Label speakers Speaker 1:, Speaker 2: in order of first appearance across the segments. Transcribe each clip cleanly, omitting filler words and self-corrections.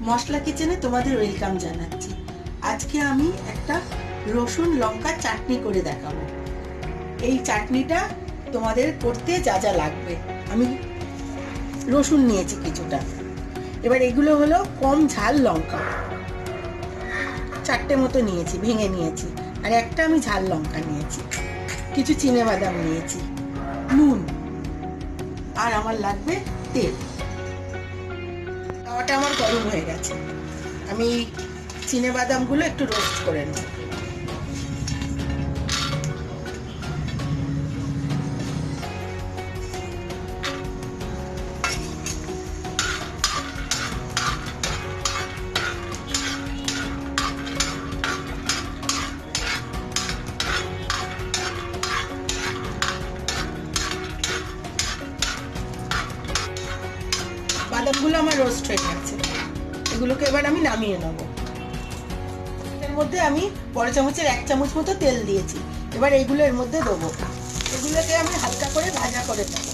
Speaker 1: মশলা কিচেনে তোমাদের ওয়েলকাম জানাচ্ছি। আজকে আমি একটা রসুন লঙ্কা চাটনি করে দেখাবো। এই চাটনিটা তোমাদের করতে যা যা লাগবে, আমি রসুন নিয়েছি কিছুটা, এবার এগুলো হলো কম ঝাল লঙ্কা, 4টে মতো নিয়েছি, ভেঙে নিয়েছি, আর একটা আমি ঝাল লঙ্কা নিয়েছি, কিছু চিনেবাদাম নিয়েছি, নুন, আর আমার লাগবে তেল। তাওয়াটা আমার গরম হয়ে গেছে, আমি চিনেবাদামগুলো একটু রোস্ট করে নেব। বাদামগুলো আমার রোস্ট হয়ে গেছে, এগুলোকে এবার আমি নামিয়ে নেব। এর মধ্যে আমি বড় চামচের 1 চামচ মতো তেল দিয়েছি, এবার এইগুলো এর মধ্যে দেবো, এগুলোকে আমি হালকা করে ভাজা করে দেবো।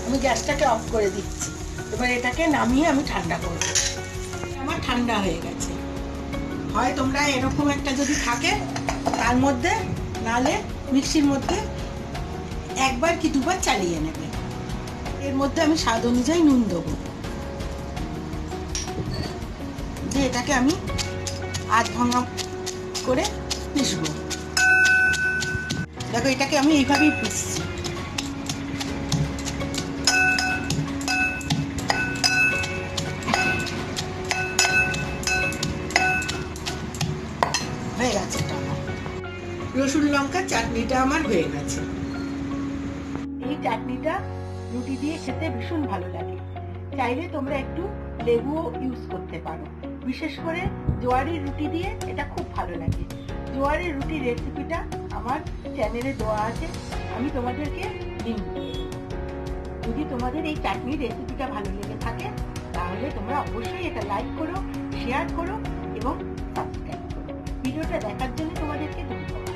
Speaker 1: আমি গ্যাসটাকে অফ করে দিচ্ছি, এবার এটাকে নামিয়ে আমি ঠান্ডা করব। আমার ঠান্ডা হয়ে গেছে, হয় তোমরা এরকম একটা যদি থাকে তার মধ্যে, নালে মিক্সির মধ্যে একবার কি দুবার চালিয়ে নেবে। এর মধ্যে আমি স্বাদ অনুযায়ী নুন দেবো, দিয়ে এটাকে আমি আধ ভাঙা করে পিষবো। দেখো, এটাকে আমি এইভাবেই পিষছি। হয়ে গেছে, রসুন লঙ্কা চাটনিটা আমার হয়ে গেছে। এই চাটনিটা রুটি দিয়ে খেতে ভীষণ ভালো লাগে, চাইলে তোমরা একটু লেবুও ইউজ করতে পারো। বিশেষ করে জোয়ারের রুটি দিয়ে এটা খুব ভালো লাগে। জোয়ারের রুটির রেসিপিটা আমার চ্যানেলে দেওয়া আছে, আমি তোমাদেরকে লিংক দিয়ে দেব। যদি তোমাদের এই চাটনির রেসিপিটা ভালো লেগে থাকে তাহলে তোমরা অবশ্যই এটা লাইক করো, শেয়ার করো এবং সাবস্ক্রাইব করো। ভিডিওটা দেখার জন্য তোমাদেরকে ধন্যবাদ।